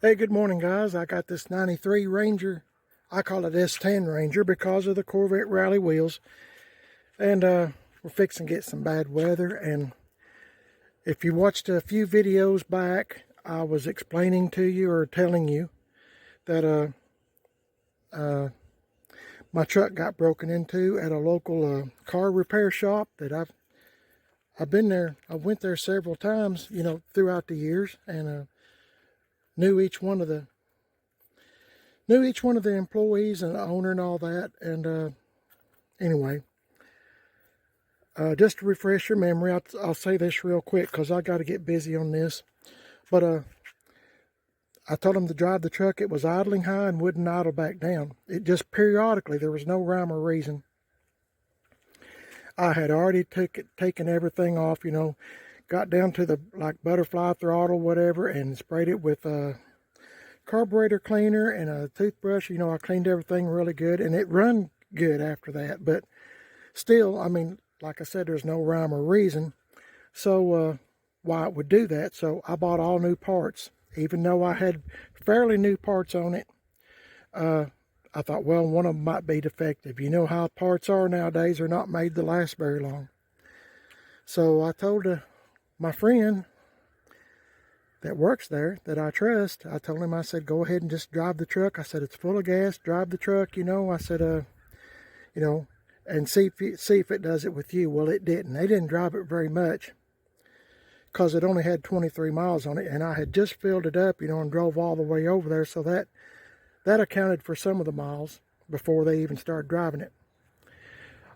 Hey, good morning, guys. I got this 93 Ranger. I call it S10 Ranger because of the Corvette rally wheels. And we're fixing to get some bad weather. And if you watched a few videos back, I was explaining to you or telling you that my truck got broken into at a local car repair shop that I've been there. I went there several times, throughout the years, and knew each one of the employees and the owner and all that. And anyway, just to refresh your memory, I'll say this real quick because I got to get busy on this. But I told him to drive the truck. It was idling high and wouldn't idle back down. It just periodically, there was no rhyme or reason. I had already taken everything off, got down to the butterfly throttle, whatever, and sprayed it with carburetor cleaner and a toothbrush. I cleaned everything really good, and it run good after that. But still, like I said, there's no rhyme or reason so why it would do that. So I bought all new parts, even though I had fairly new parts on it. I thought, well, one of them might be defective. You know how parts are nowadays; they're not made to last very long. So I told my friend that works there, that I trust, I told him, I said, go ahead and just drive the truck. I said, it's full of gas, drive the truck, I said, and see if it does it with you. Well, it didn't. They didn't drive it very much because it only had 23 miles on it, and I had just filled it up, and drove all the way over there, so that accounted for some of the miles before they even started driving it.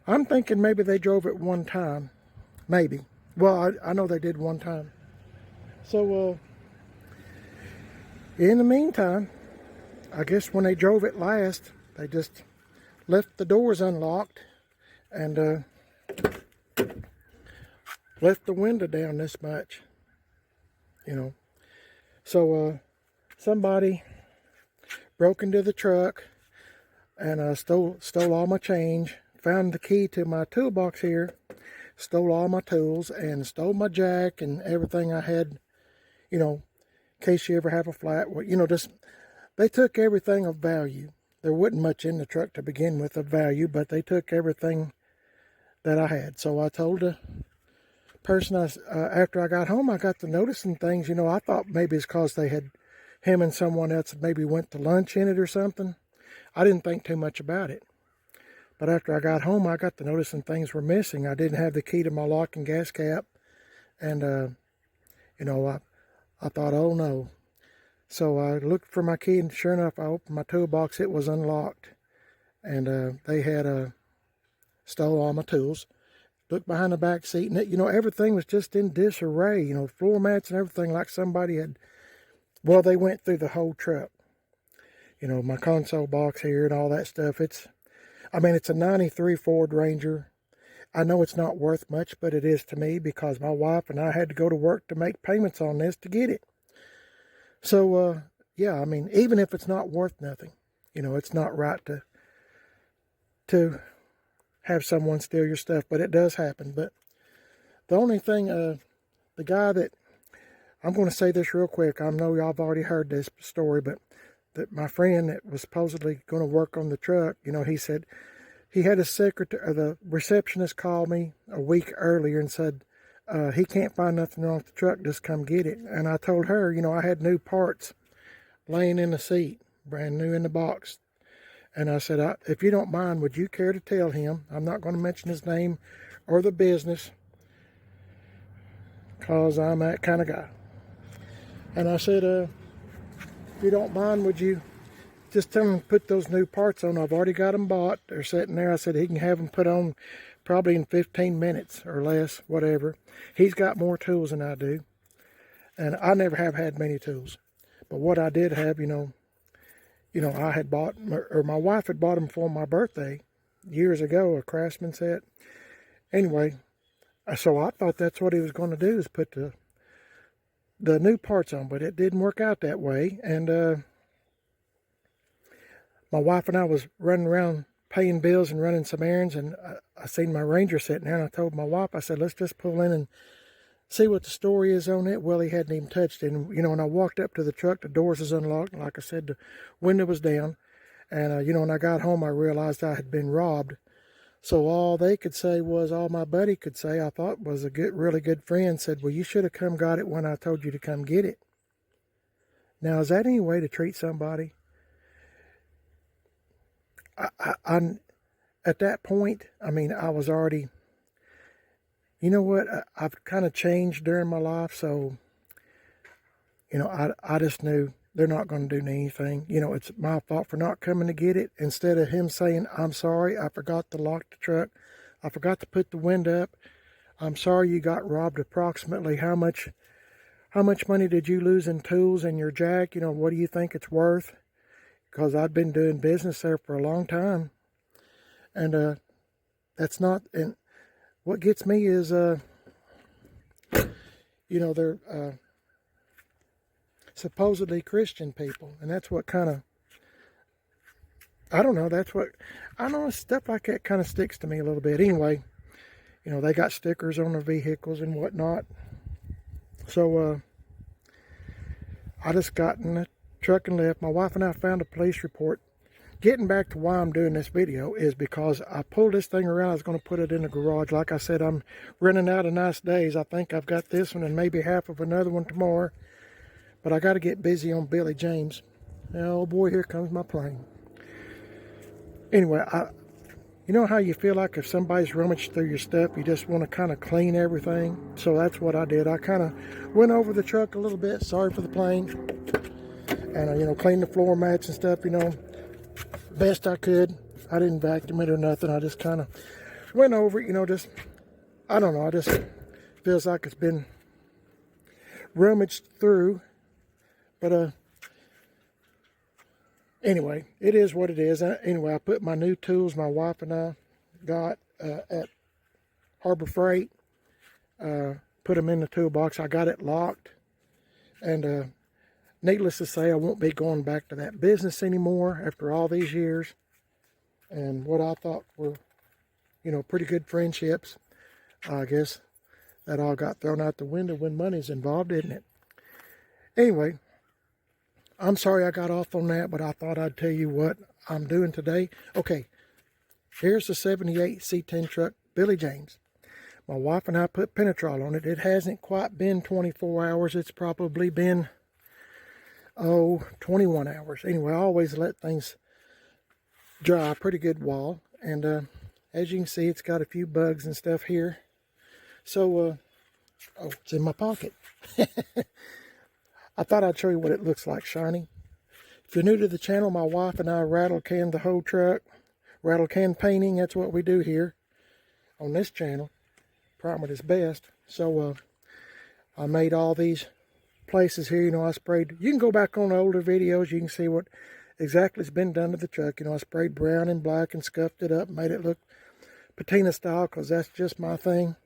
I'm thinking maybe they drove it one time, maybe. Well, I know they did one time. So, in the meantime, I guess when they drove it last, they just left the doors unlocked and left the window down this much, So, somebody broke into the truck and stole all my change, found the key to my toolbox here, stole all my tools, and stole my jack and everything I had, in case you ever have a flat. They took everything of value. There wasn't much in the truck to begin with of value, but they took everything that I had. So I told the person, after I got home, I got to noticing things. I thought maybe it's because him and someone else maybe went to lunch in it or something. I didn't think too much about it. But after I got home, I got to noticing things were missing. I didn't have the key to my lock and gas cap. And, I thought, oh no. So I looked for my key, and sure enough, I opened my toolbox. It was unlocked. And they had stole all my tools. Looked behind the back seat, and everything was just in disarray. Floor mats and everything, like somebody had, well, they went through the whole truck. My console box here and all that stuff. It's a 93 Ford Ranger. I know it's not worth much, but it is to me because my wife and I had to go to work to make payments on this to get it. So, yeah, even if it's not worth nothing, it's not right to have someone steal your stuff, but it does happen. But the only thing, the guy that, I'm going to say this real quick. I know y'all have already heard this story, but that my friend that was supposedly going to work on the truck, he said he had a secretary, the receptionist called me a week earlier and said, he can't find nothing wrong with the truck, just come get it. And I told her, I had new parts laying in the seat, brand new in the box. And I said, if you don't mind, would you care to tell him? I'm not going to mention his name or the business because I'm that kind of guy. And I said, if you don't mind, would you just tell him to put those new parts on? I've already got them bought. They're sitting there. I said he can have them put on probably in 15 minutes or less, whatever. He's got more tools than I do. And I never have had many tools. But what I did have, I had bought, or my wife had bought them for my birthday years ago, a Craftsman set. Anyway, so I thought that's what he was going to do, is put the new parts on, but it didn't work out that way. And my wife and I was running around paying bills and running some errands, and I seen my Ranger sitting there, and I told my wife, I said, let's just pull in and see what the story is on it. Well, he hadn't even touched it. And, you know, when I walked up to the truck, the doors was unlocked. Like I said, the window was down. And, you know, when I got home, I realized I had been robbed. So all they could say was, all my buddy could say, I thought was a really good friend, said, well, you should have come got it when I told you to come get it. Now, is that any way to treat somebody? I'm at that point, I mean, I was already, you know what, I've kind of changed during my life, so, you know, I just knew they're not going to do anything. You know, it's my fault for not coming to get it. Instead of him saying, I'm sorry, I forgot to lock the truck, I forgot to put the window up, I'm sorry you got robbed. Approximately how much money did you lose in tools and your jack? You know, what do you think it's worth? Because I'd been doing business there for a long time. And that's not, and what gets me is, you know, they're supposedly Christian people. And that's what kind of, I don't know, that's what, I don't know, stuff like that kind of sticks to me a little bit. Anyway, you know, they got stickers on their vehicles and whatnot. So, I just got in the truck and left. My wife and I found a police report. Getting back to why I'm doing this video is because I pulled this thing around. I was going to put it in the garage. Like I said, I'm running out of nice days. I think I've got this one and maybe half of another one tomorrow. But I got to get busy on Billy James. Oh boy, here comes my plane. Anyway, you know how you feel like if somebody's rummaged through your stuff, you just want to kind of clean everything? So that's what I did. I kind of went over the truck a little bit. Sorry for the plane. And, you know, cleaned the floor mats and stuff, you know, best I could. I didn't vacuum it or nothing. I just kind of went over it, you know, just, I don't know. I just feels like it's been rummaged through. But, anyway, it is what it is. Anyway, I put my new tools my wife and I got at Harbor Freight. Put them in the toolbox. I got it locked. And, needless to say, I won't be going back to that business anymore after all these years. And what I thought were, you know, pretty good friendships, I guess that all got thrown out the window when money's involved, isn't it? Anyway, I'm sorry I got off on that, but I thought I'd tell you what I'm doing today. Okay, here's the 78 C10 truck, Billy James. My wife and I put Penetrol on it. It hasn't quite been 24 hours. It's probably been 21 hours. Anyway, I always let things dry a pretty good while. And as you can see, it's got a few bugs and stuff here. So, oh, it's in my pocket. I thought I'd show you what it looks like shiny. If you're new to the channel, my wife and I rattle can the whole truck. Rattle can painting, that's what we do here on this channel. Primer is best. So, I made all these places here, you know, I sprayed, you can go back on the older videos, you can see what exactly has been done to the truck. You know, I sprayed brown and black and scuffed it up, made it look patina style, because that's just my thing.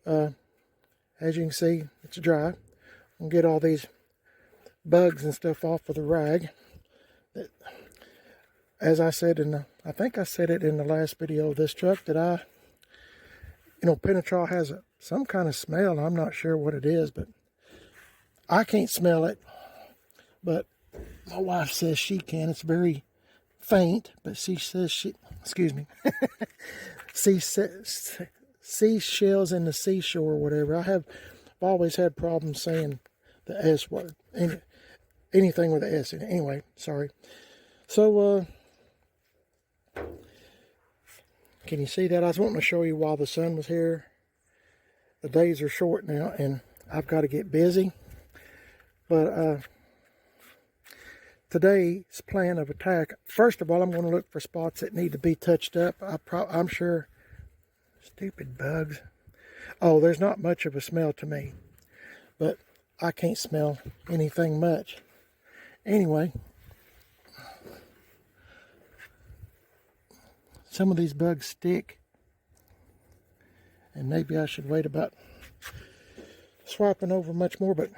As you can see, it's dry. I'll get all these bugs and stuff off of the rag. As I said in the, I think I said it in the last video of this truck, that you know, Penetrol has some kind of smell. I'm not sure what it is, but I can't smell it, but my wife says she can. It's very faint, but she says she, excuse me, seashells in the seashore or whatever. I've always had problems saying the S word, anything with the S in it. Anyway, sorry. So, can you see that? I was wanting to show you while the sun was here. The days are short now, and I've got to get busy. But today's plan of attack, first of all, I'm going to look for spots that need to be touched up. I'm sure, stupid bugs. Oh, there's not much of a smell to me, but I can't smell anything much. Anyway, some of these bugs stick, and maybe I should wait about swiping over much more, but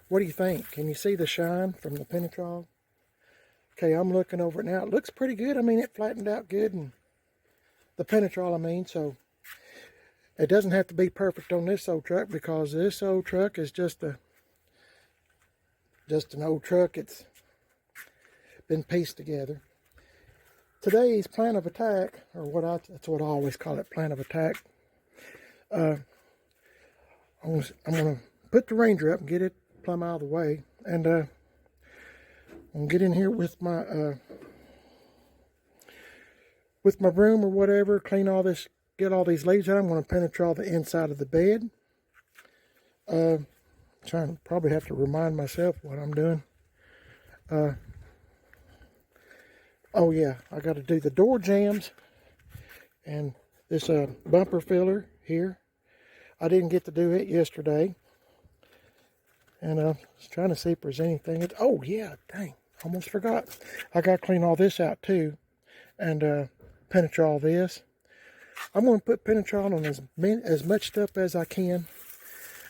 what do you think? Can you see the shine from the Penetrol? Okay, I'm looking over it now. It looks pretty good. I mean, it flattened out good, and the Penetrol, I mean, so It doesn't have to be perfect on this old truck, because this old truck is just an old truck. It's been pieced together. Today's plan of attack, or that's what I always call it, plan of attack. I'm gonna put the Ranger up and get it plumb out of the way, and I'm gonna get in here with my broom or whatever, clean all this, get all these leaves out. I'm gonna penetrate the inside of the bed. Probably have to remind myself what I'm doing. Oh yeah, I got to do the door jambs and this bumper filler here. I didn't get to do it yesterday, and I was trying to see if there's anything. Oh yeah, dang, almost forgot. I got to clean all this out too, and penetrate all this. I'm going to put Penetrol on as much stuff as I can,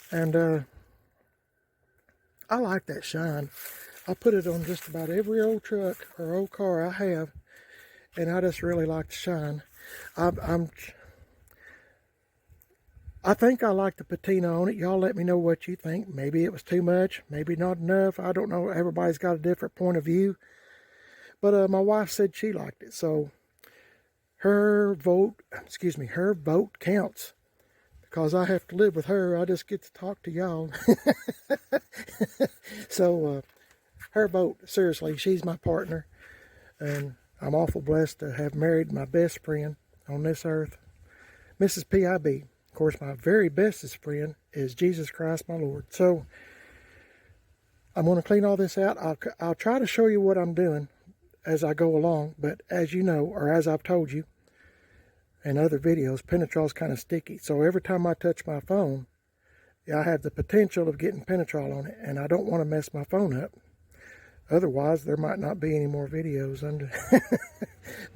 and I like that shine. I put it on just about every old truck or old car I have, and I just really like the shine. I think I like the patina on it. Y'all let me know what you think. Maybe it was too much, maybe not enough. I don't know. Everybody's got a different point of view. But my wife said she liked it, so her vote counts. Because I have to live with her, I just get to talk to y'all. So her vote, seriously, she's my partner, and I'm awful blessed to have married my best friend on this earth, Mrs. P.I.B. Of course, my very bestest friend is Jesus Christ, my Lord. So I'm going to clean all this out. I'll try to show you what I'm doing as I go along, but as you know, or as I've told you in other videos, Penetrol is kind of sticky. So every time I touch my phone, I have the potential of getting Penetrol on it, and I don't want to mess my phone up. Otherwise, there might not be any more videos.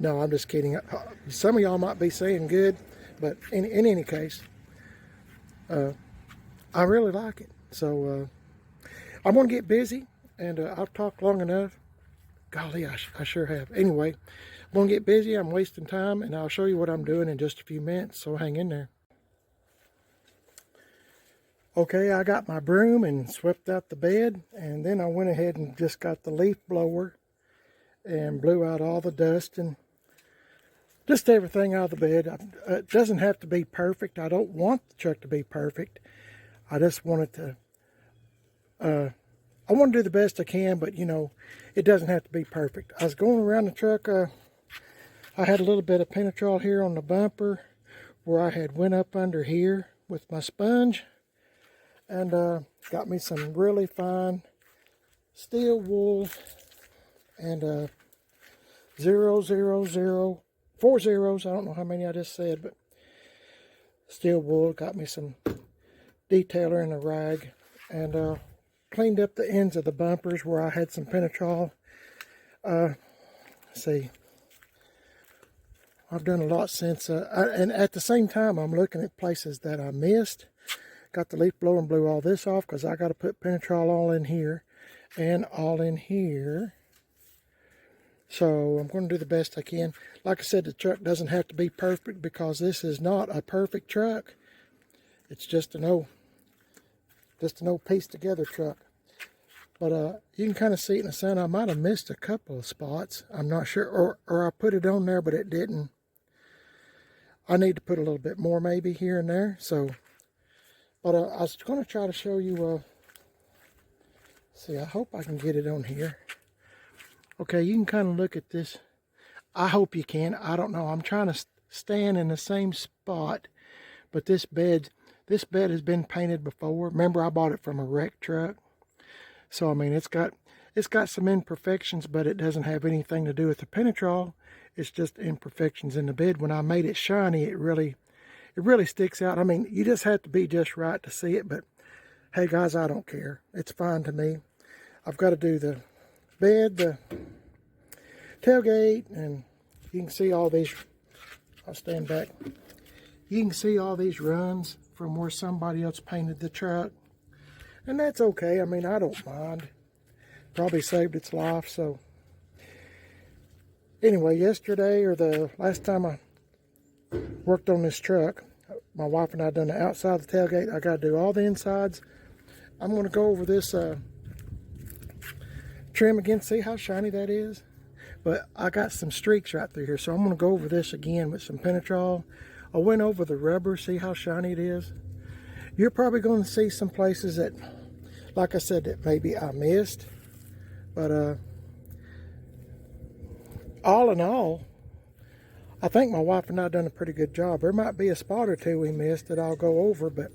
No, I'm just kidding. Some of y'all might be saying good, but in any case, I really like it. So I'm going to get busy, and I've talked long enough. Golly, I sure have. Anyway, I'm going to get busy. I'm wasting time, and I'll show you what I'm doing in just a few minutes, so hang in there. Okay, I got my broom and swept out the bed, and then I went ahead and just got the leaf blower and blew out all the dust and just everything out of the bed. It doesn't have to be perfect. I don't want the truck to be perfect. I just want it to, I want to do the best I can, but you know, it doesn't have to be perfect. I was going around the truck, I had a little bit of Penetrol here on the bumper where I had went up under here with my sponge, and got me some really fine steel wool, and 0, 0, 0, 4 zeros. I don't know how many I just said, but steel wool. Got me some detailer and a rag, and cleaned up the ends of the bumpers where I had some Penetrol. Let's see, I've done a lot since, and at the same time I'm looking at places that I missed. Got the leaf blower and blew all this off because I got to put Penetrol all in here and all in here. So I'm going to do the best I can. Like I said, the truck doesn't have to be perfect because this is not a perfect truck. It's just an old pieced together truck. But you can kind of see it in the sun. I might have missed a couple of spots. I'm not sure, or I put it on there, but it didn't. I need to put a little bit more maybe here and there. So, but I was going to try to show you. See, I hope I can get it on here. Okay, you can kind of look at this. I hope you can. I don't know. I'm trying to stand in the same spot, but this bed has been painted before. Remember, I bought it from a wrecked truck. So I mean, it's got some imperfections, but it doesn't have anything to do with the Penetrol. It's just imperfections in the bed. When I made it shiny, it really sticks out. I mean, you just have to be just right to see it, but hey guys, I don't care. It's fine to me. I've got to do the bed, the tailgate, and you can see all these. I'll stand back. You can see all these runs from where somebody else painted the truck. And that's okay. I mean, I don't mind. Probably saved its life. So anyway, yesterday or the last time I worked on this truck, my wife and I done the outside of the tailgate. I got to do all the insides. I'm going to go over this trim again, see how shiny that is. But I got some streaks right through here, so I'm going to go over this again with some Penetrol. I went over the rubber, see how shiny it is. You're probably going to see some places that, like I said, that maybe I missed. But all in all, I think my wife and I done a pretty good job. There might be a spot or two we missed that I'll go over, but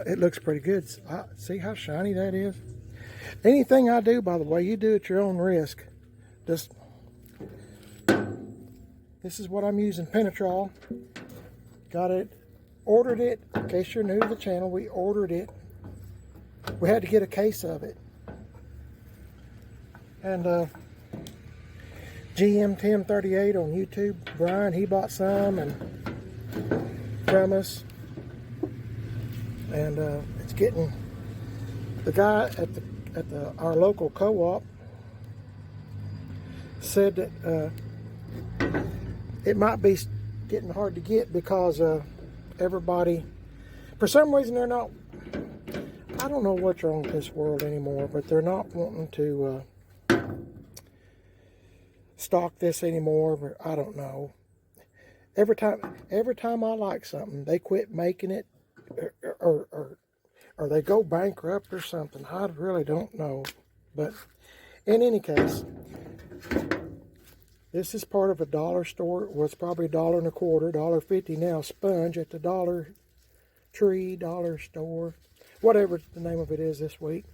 it looks pretty good. See how shiny that is? Anything I do, by the way, you do at your own risk. This is what I'm using, Penetrol. Got it, ordered it. In case you're new to the channel, we ordered it. We had to get a case of it. And GM1038 on YouTube, Brian, he bought some and from us. And it's getting, the guy at our local co-op said that it might be getting hard to get because everybody, for some reason, they're not, I don't know what's wrong with this world anymore, but they're not wanting to stock this anymore. But I don't know. Every time I like something, they quit making it, or they go bankrupt or something. I really don't know. But in any case, this is part of a dollar store. Well, it's probably $1.25, $1.50 now. Sponge at the Dollar Tree, dollar store, whatever the name of it is this week.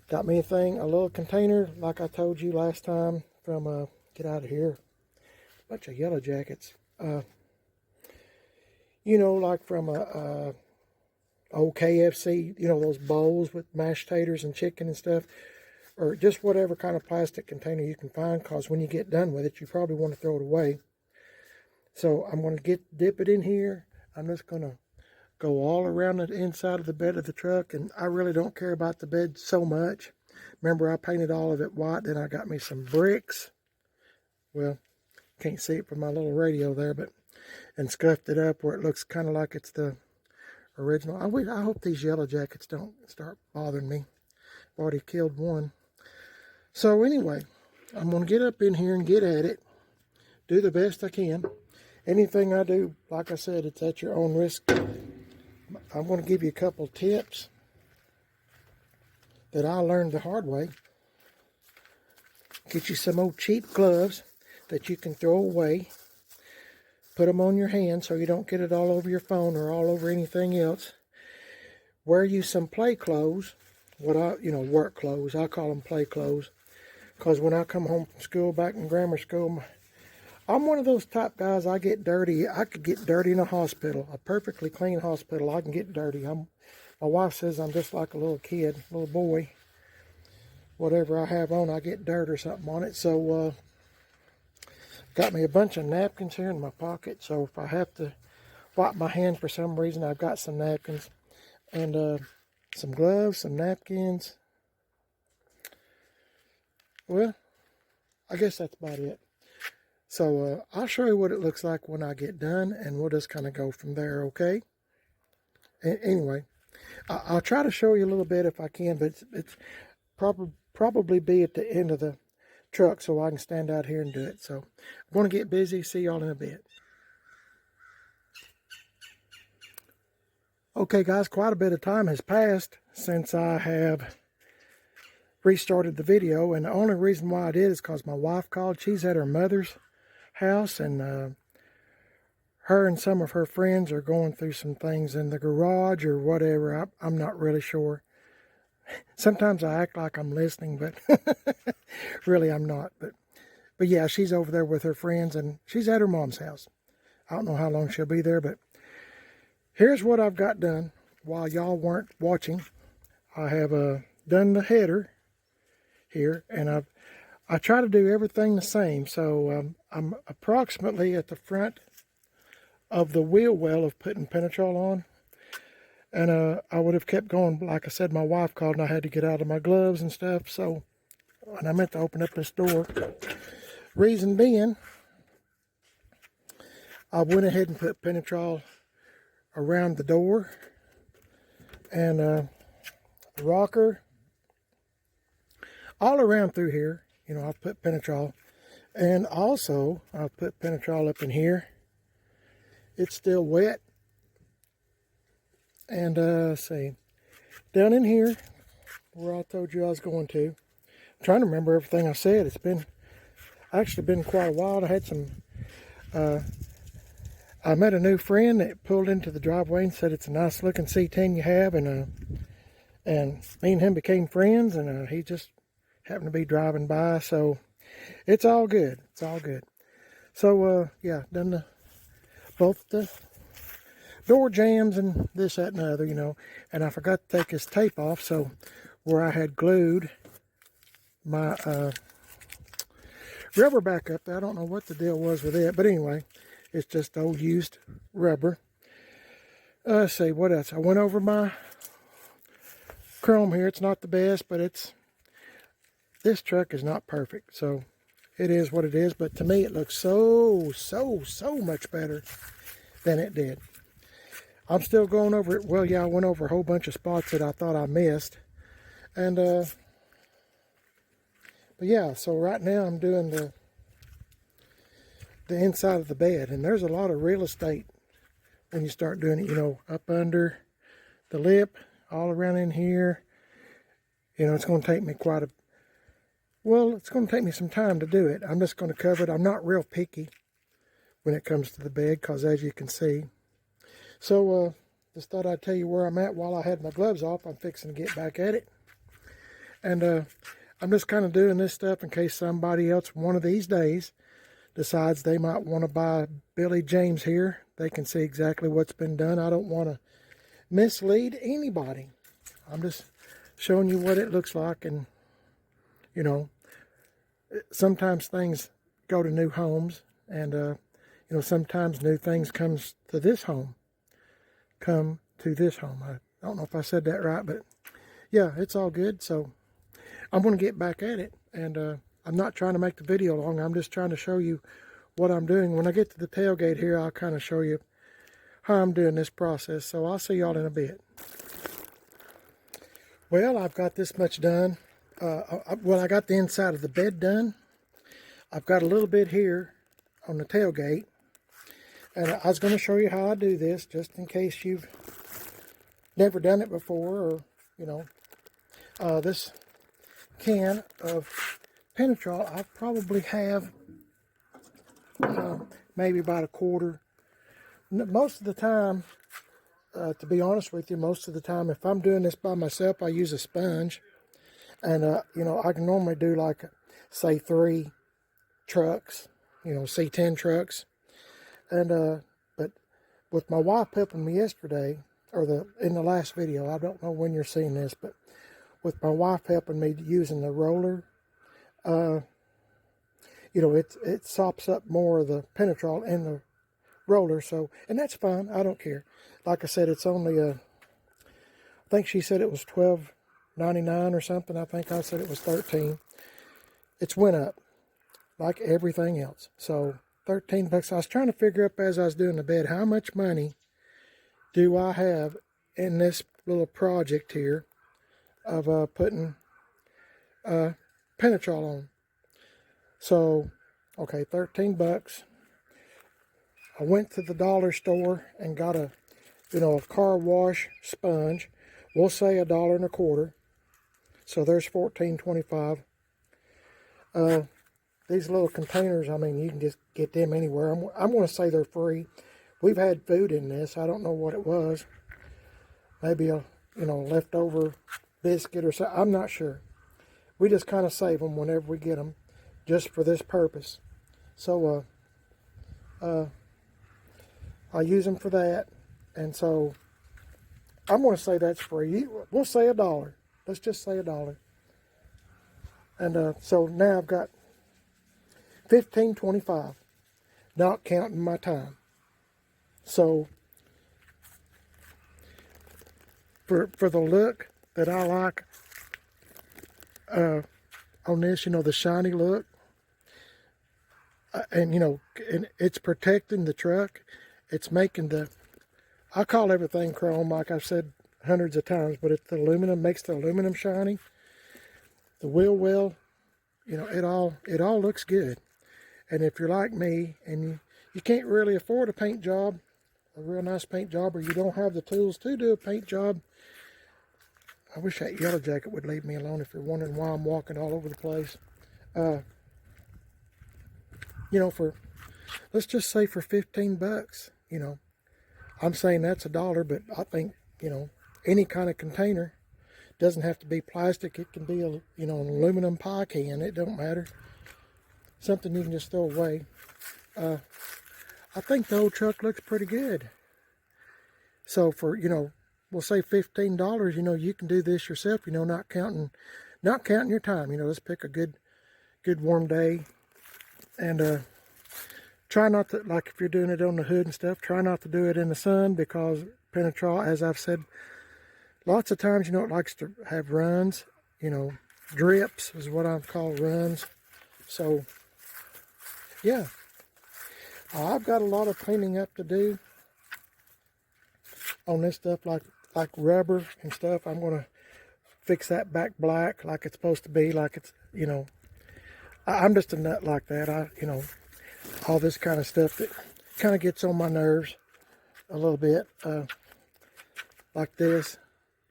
Got me a little container, like I told you last time, from get out of here, bunch of yellow jackets. You know, like from old KFC, you know, those bowls with mashed taters and chicken and stuff, or just whatever kind of plastic container you can find, because when you get done with it, you probably want to throw it away. So I'm going to dip it in here. I'm just going to go all around the inside of the bed of the truck, and I really don't care about the bed so much. Remember, I painted all of it white, then I got me some bricks. Well, can't see it from my little radio there, but, and scuffed it up where it looks kind of like it's the original. I hope these yellow jackets don't start bothering me. I've already killed one. So anyway, I'm going to get up in here and get at it. Do the best I can. Anything I do, like I said, it's at your own risk. I'm going to give you a couple tips that I learned the hard way. Get you some old cheap gloves that you can throw away. Put them on your hand so you don't get it all over your phone or all over anything else. Wear you some play clothes. Work clothes. I call them play clothes. Because when I come home from school, back in grammar school, I'm one of those type guys, I get dirty. I could get dirty in a hospital. A perfectly clean hospital, I can get dirty. My wife says I'm just like a little kid, little boy. Whatever I have on, I get dirt or something on it. So, got me a bunch of napkins here in my pocket. So if I have to wipe my hands for some reason, I've got some napkins. And some gloves, some napkins. Well, I guess that's about it. So I'll show you what it looks like when I get done, and we'll just kind of go from there, okay? Anyway, I'll try to show you a little bit if I can, but it's probably be at the end of the truck so I can stand out here and do it. So I'm going to get busy. See y'all in a bit. Okay, guys, quite a bit of time has passed since I have restarted the video, and the only reason why I did is because my wife called. She's at her mother's house, and her and some of her friends are going through some things in the garage or whatever. I'm not really sure. Sometimes I act like I'm listening, but really I'm not. But yeah, she's over there with her friends, and she's at her mom's house. I don't know how long she'll be there, but here's what I've got done while y'all weren't watching. I have done the header here, and I try to do everything the same. So I'm approximately at the front of the wheel well of putting Penetrol on. And I would have kept going. Like I said, my wife called and I had to get out of my gloves and stuff. So, and I meant to open up this door. Reason being, I went ahead and put Penetrol around the door, and the rocker, all around through here. You know, I'll put Penetrol, and also I'll put Penetrol up in here. It's still wet. And let's see, down in here where I told you I was going to. I'm trying to remember everything I said. It's been actually been quite a while. I had some I met a new friend that pulled into the driveway and said it's a nice looking C10 you have, and me and him became friends, and he just happened to be driving by, so it's all good. It's all good. So yeah, done both the door jams and this, that, and the other, you know. And I forgot to take this tape off, so where I had glued my rubber back up there, I don't know what the deal was with it, but anyway, it's just old used rubber. Let's see, what else? I went over my chrome here. It's not the best, but this truck is not perfect, so it is what it is. But to me, it looks so much better than it did. I'm still going over it. Well, yeah, I went over a whole bunch of spots that I thought I missed. And, but yeah, so right now I'm doing the inside of the bed. And there's a lot of real estate when you start doing it, you know, up under the lip, all around in here. You know, it's going to take me it's going to take me some time to do it. I'm just going to cover it. I'm not real picky when it comes to the bed, because as you can see. So, just thought I'd tell you where I'm at while I had my gloves off. I'm fixing to get back at it. And I'm just kind of doing this stuff in case somebody else one of these days decides they might want to buy Billy James here. They can see exactly what's been done. I don't want to mislead anybody. I'm just showing you what it looks like. And, you know, sometimes things go to new homes. And, you know, sometimes new things come to this home. I don't know if I said that right, but yeah, it's all good. So I'm going to get back at it, and I'm not trying to make the video long. I'm just trying to show you what I'm doing. When I get to the tailgate here, I'll kind of show you how I'm doing this process. So I'll see y'all in a bit. Well, I've got this much done. I got the inside of the bed done. I've got a little bit here on the tailgate. And I was going to show you how I do this, just in case you've never done it before, or, you know, this can of Penetrol, I probably have maybe about a quarter. Most of the time, to be honest with you, most of the time, if I'm doing this by myself, I use a sponge. And, you know, I can normally do like, say, 3 trucks, you know, C10 trucks. And, but with my wife helping me yesterday, or in the last video, I don't know when you're seeing this, but with my wife helping me using the roller, you know, it sops up more of the Penetrol in the roller. So, and that's fine. I don't care. Like I said, it's only I think she said it was $12.99 or something. I think I said it was $13. It's went up like everything else. So $13. I was trying to figure up as I was doing the bed, how much money do I have in this little project here of putting Penetrol on. So, okay, $13. I went to the dollar store and got a car wash sponge. We'll say $1.25. So there's $14.25. These little containers, I mean, you can just get them anywhere. I'm going to say they're free. We've had food in this. I don't know what it was. Maybe a, leftover biscuit or something. I'm not sure. We just kind of save them whenever we get them, just for this purpose. So, I use them for that. And so, I'm going to say that's free. We'll say $1. Let's just say $1. And so now I've got $15.25, not counting my time. So for the look that I like on this, the shiny look, and and it's protecting the truck. It's making the I call everything chrome, like I've said hundreds of times, but it's the aluminum, makes the aluminum shiny. The wheel well, you know, it all looks good. And if you're like me and you can't really afford a paint job, a real nice paint job, or you don't have the tools to do a paint job, I wish that yellow jacket would leave me alone if you're wondering why I'm walking all over the place. You know, let's just say for 15 bucks, you know, I'm saying that's $1, but I think, you know, any kind of container, doesn't have to be plastic. It can be a, you know, an aluminum pie can. It don't matter. Something you can just throw away. I think the old truck looks pretty good. So for, you know, we'll say $15, you know, you can do this yourself, you know, not counting your time. You know, let's pick a good warm day, and try not to, like if you're doing it on the hood and stuff, try not to do it in the sun, because Penetrol, as I've said lots of times, you know, it likes to have runs, you know, drips is what I call runs. So yeah, I've got a lot of cleaning up to do on this stuff, like rubber and stuff. I'm going to fix that back black like it's supposed to be, like it's, you know, I'm just a nut like that. You know, all this kind of stuff that kind of gets on my nerves a little bit, like this,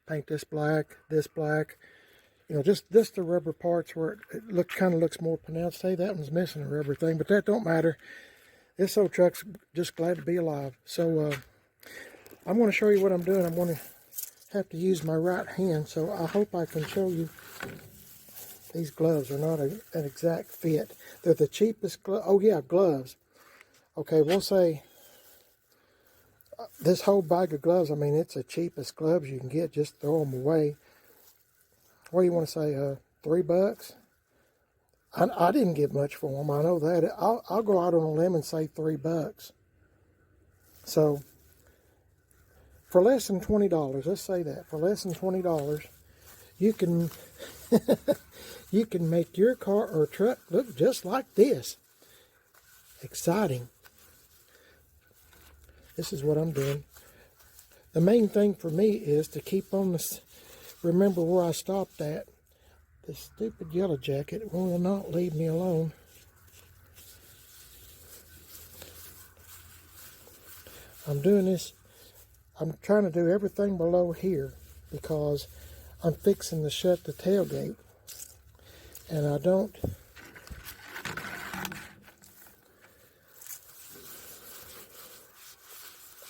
paint this black, you know, just the rubber parts where it kind of looks more pronounced. Hey, that one's missing a rubber thing, but that don't matter. This old truck's just glad to be alive. So I'm going to show you what I'm doing. I'm going to have to use my right hand, so I hope I can show you. These gloves are not an exact fit. They're the cheapest gloves. Oh yeah, gloves. Okay, we'll say this whole bag of gloves, I mean, it's the cheapest gloves you can get. Just throw them away. What do you want to say, $3? I didn't get much for them, I know that. I'll go out on a limb and say $3. So, for less than $20, let's say that, for less than $20, you can you can make your car or truck look just like this. Exciting. This is what I'm doing. The main thing for me is to keep on this, remember where I stopped at. This stupid yellow jacket will not leave me alone. I'm doing this, I'm trying to do everything below here because I'm fixing to shut the tailgate. And I don't,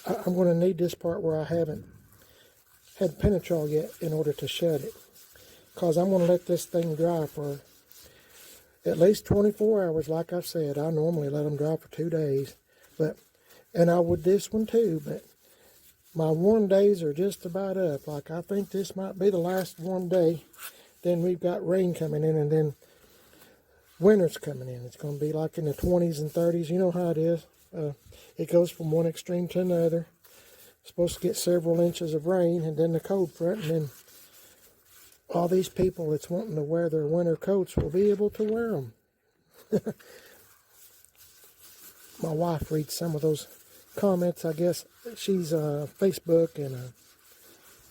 I'm going to need this part where I haven't had Penetrol yet in order to shut it. Because I'm going to let this thing dry for at least 24 hours. Like I said, I normally let them dry for 2 days. And I would this one too, but my warm days are just about up. Like, I think this might be the last warm day. Then we've got rain coming in, and then winter's coming in. It's going to be like in the 20s and 30s. You know how it is. It goes from one extreme to another. It's supposed to get several inches of rain, and then the cold front, and then all these people that's wanting to wear their winter coats will be able to wear them. My wife reads some of those comments. I guess she's Facebook, and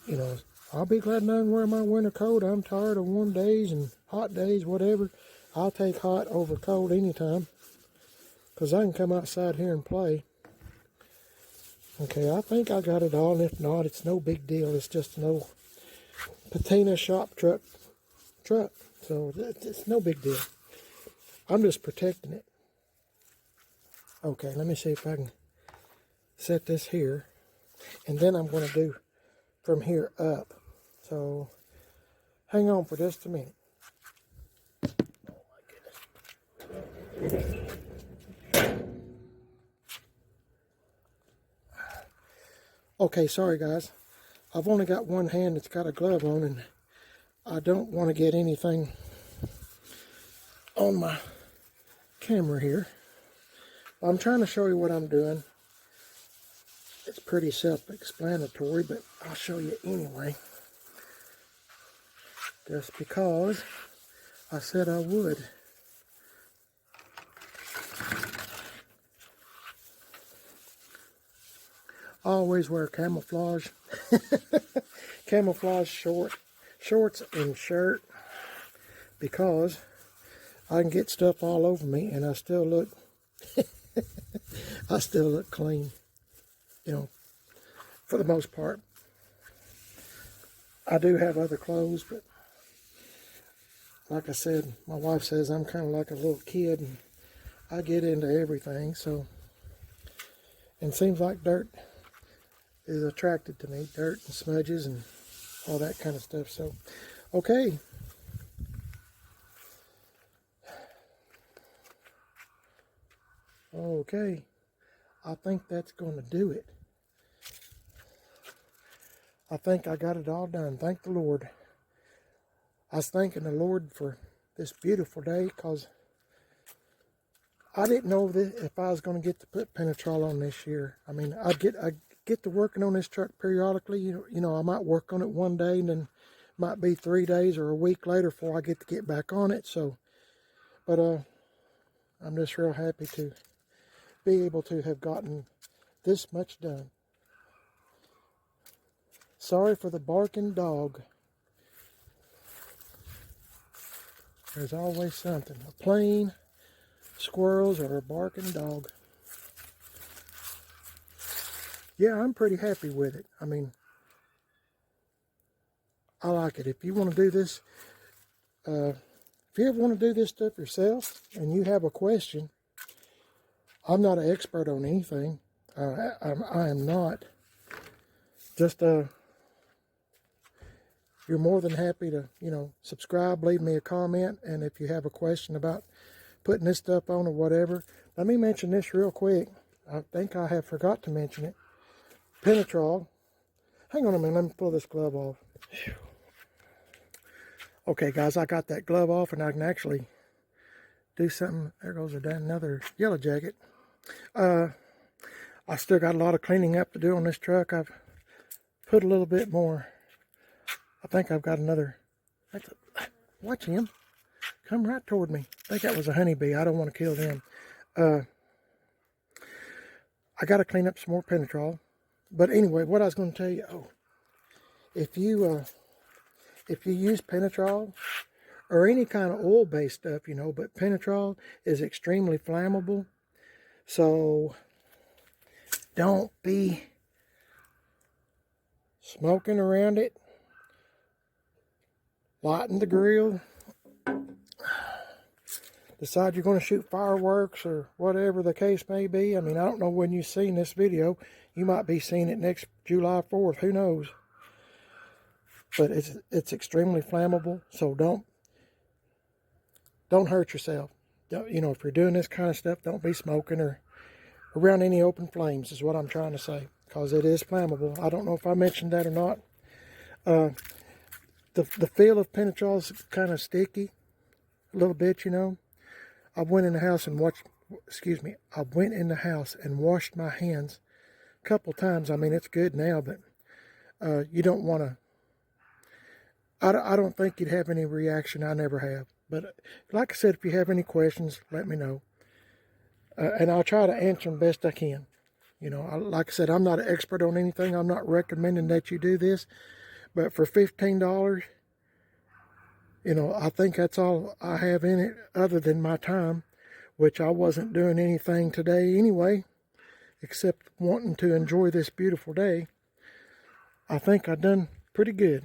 you know, I'll be glad not to wear my winter coat. I'm tired of warm days and hot days, whatever. I'll take hot over cold anytime, because I can come outside here and play. Okay, I think I got it all, and if not, it's no big deal. It's just an old patina shop truck, so it's no big deal. I'm just protecting it. Okay, let me see if I can set this here, and then I'm going to do from here up. So hang on for just a minute. Oh my goodness. Okay, sorry guys. I've only got one hand that's got a glove on, and I don't want to get anything on my camera here. I'm trying to show you what I'm doing. It's pretty self-explanatory, but I'll show you anyway. Just because I said I would. I always always wear camouflage, camouflage shorts and shirt, because I can get stuff all over me and I still look, I still look clean, you know, for the most part. I do have other clothes, but like I said, my wife says I'm kind of like a little kid and I get into everything, so, and it seems like dirt is attracted to me, dirt and smudges and all that kind of stuff. So, okay. Okay, I think that's going to do it. I think I got it all done. Thank the Lord. I was thanking the Lord for this beautiful day, because I didn't know that if I was going to get to put Penetrol on this year. I mean, I get to working on this truck periodically. You know, I might work on it one day and then might be 3 days or a week later before I get back on it. So, but I'm just real happy to be able to have gotten this much done. Sorry for the barking dog. There's always something. A plane, squirrels, or a barking dog. Yeah, I'm pretty happy with it. I mean, I like it. If you want to do this, if you ever want to do this stuff yourself and you have a question, I'm not an expert on anything. I am not. Just you're more than happy to, you know, subscribe, leave me a comment, and if you have a question about putting this stuff on or whatever, let me mention this real quick. I think I have forgot to mention it. Penetrol. Hang on a minute, let me pull this glove off. Okay, guys, I got that glove off and I can actually do something. There goes another yellow jacket. I still got a lot of cleaning up to do on this truck. I've put a little bit more. I think I've got another. Watch him. Come right toward me. I think that was a honeybee. I don't want to kill them. I got to clean up some more Penetrol. But anyway, what I was going to tell you. If you use Penetrol or any kind of oil-based stuff, you know, but Penetrol is extremely flammable. So don't be smoking around it. Lighten the grill. Decide you're going to shoot fireworks or whatever the case may be. I mean, I don't know when you've seen this video. You might be seeing it next July 4th. Who knows? But it's extremely flammable. So don't hurt yourself. You know, if you're doing this kind of stuff, don't be smoking or around any open flames is what I'm trying to say. Because it is flammable. I don't know if I mentioned that or not. The feel of Penetrol is kind of sticky. A little bit, you know. I went in the house and I went in the house and washed my hands a couple times. I mean, it's good now, but you don't want to. I don't think you'd have any reaction. I never have. But like I said, if you have any questions, let me know. And I'll try to answer them best I can. You know, like I said, I'm not an expert on anything. I'm not recommending that you do this. But for $15, you know, I think that's all I have in it other than my time, which I wasn't doing anything today anyway, except wanting to enjoy this beautiful day. I think I've done pretty good.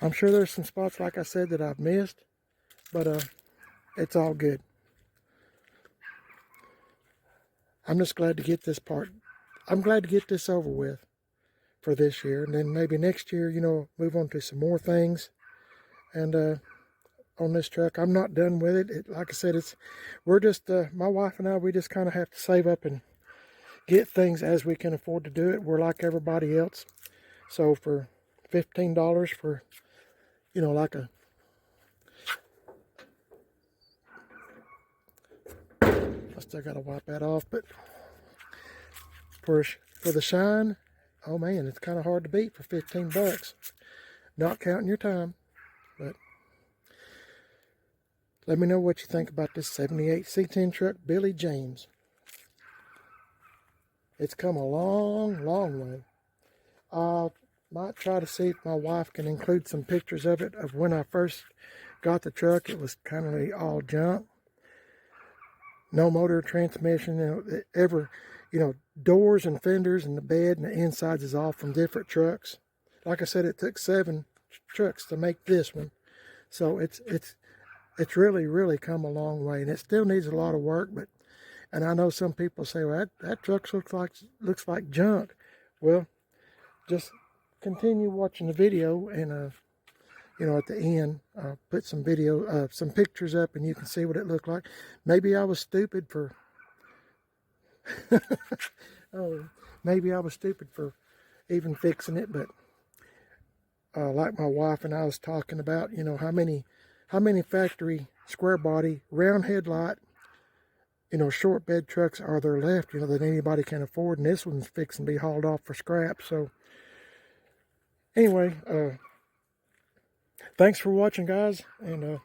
I'm sure there's some spots, like I said, that I've missed, but it's all good. I'm just glad to get this part. I'm glad to get this over with for this year, and then maybe next year, you know, move on to some more things. And on this truck, I'm not done with it. Like I said, we're just my wife and I. We just kind of have to save up and get things as we can afford to do it. We're like everybody else. So for $15 for, you know, like a. I still got to wipe that off, but for the shine, oh man, it's kind of hard to beat for $15. Not counting your time. But let me know what you think about this 78 C10 truck, Billy James. It's come a long, long way. I might try to see if my wife can include some pictures of it, of when I first got the truck. It was kind of all junk. No motor, transmission, doors and fenders and the bed and the insides is all from different trucks. Like I said, it took 7 trucks to make this one. So it's really, really come a long way, and it still needs a lot of work. And I know some people say, well, that truck looks like junk. Well, just continue watching the video, and at the end, put some pictures up, and you can see what it looked like. Maybe I was stupid for maybe I was stupid for even fixing it, but like my wife and I was talking about, how many factory square body round headlight, short bed trucks are there left, that anybody can afford, and this one's fixing to be hauled off for scrap. So anyway, thanks for watching, guys, and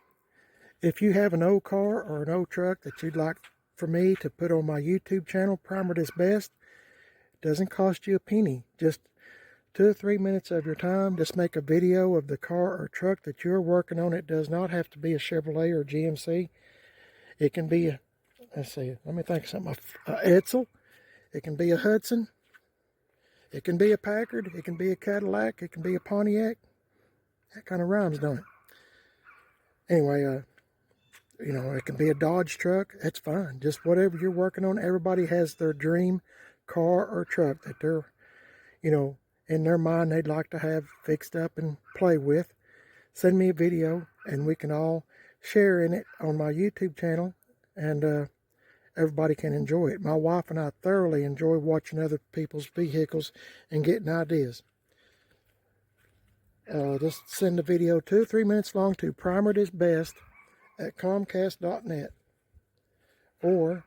if you have an old car or an old truck that you'd like for me to put on my YouTube channel, Primered is Best, it doesn't cost you a penny. Just 2 or 3 minutes of your time. Just make a video of the car or truck that you're working on. It does not have to be a Chevrolet or GMC. It can be let me think of something. Edsel. It can be a Hudson. It can be a Packard. It can be a Cadillac. It can be a Pontiac. That kind of rhymes, don't it? Anyway, it can be a Dodge truck. That's fine. Just whatever you're working on. Everybody has their dream car or truck that they're, in their mind they'd like to have fixed up and play with. Send me a video, and we can all share in it on my YouTube channel, and everybody can enjoy it. My wife and I thoroughly enjoy watching other people's vehicles and getting ideas. Just send the video 2 or 3 minutes long to primeredisbest@comcast.net, or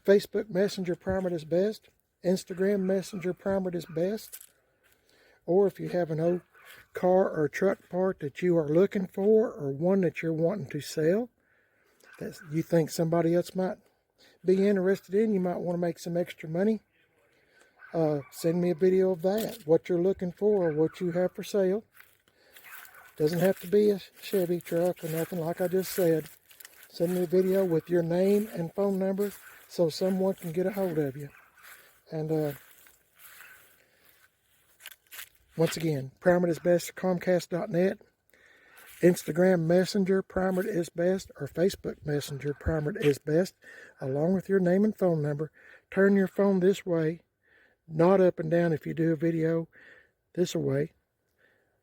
Facebook Messenger Primered is Best, Instagram Messenger Primered is Best, or if you have an old car or truck part that you are looking for, or one that you're wanting to sell that you think somebody else might be interested in, you might want to make some extra money, send me a video of that, what you're looking for or what you have for sale. Doesn't have to be a Chevy truck or nothing, like I just said. Send me a video with your name and phone number so someone can get a hold of you. And once again, Primered is Best, Comcast.net, Instagram Messenger Primered is Best, or Facebook Messenger Primered is Best, along with your name and phone number. Turn your phone this way, not up and down if you do a video, this way,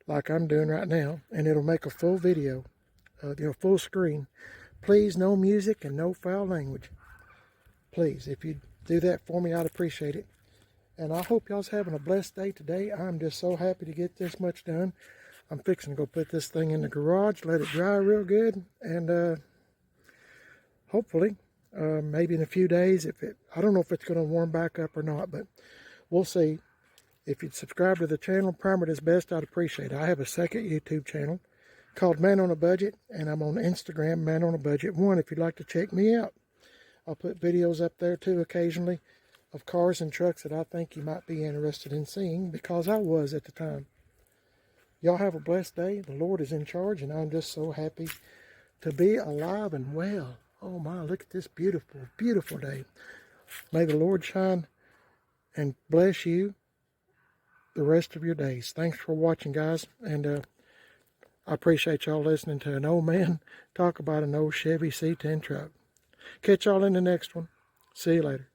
like I'm doing right now, and it'll make a full video, full screen. Please, no music and no foul language. Please, if you do that for me, I'd appreciate it. And I hope y'all's having a blessed day today. I'm just so happy to get this much done. I'm fixing to go put this thing in the garage, let it dry real good, and hopefully, maybe in a few days, I don't know if it's going to warm back up or not, but we'll see. If you'd subscribe to the channel, Primered is Best, I'd appreciate it. I have a second YouTube channel called Man on a Budget, and I'm on Instagram, Man on a Budget 1, if you'd like to check me out. I'll put videos up there too occasionally of cars and trucks that I think you might be interested in seeing, because I was at the time. Y'all have a blessed day. The Lord is in charge, and I'm just so happy to be alive and well. Oh my, look at this beautiful, beautiful day. May the Lord shine and bless you the rest of your days. Thanks for watching, guys, and I appreciate y'all listening to an old man talk about an old Chevy C10 truck. Catch y'all in the next one. See you later.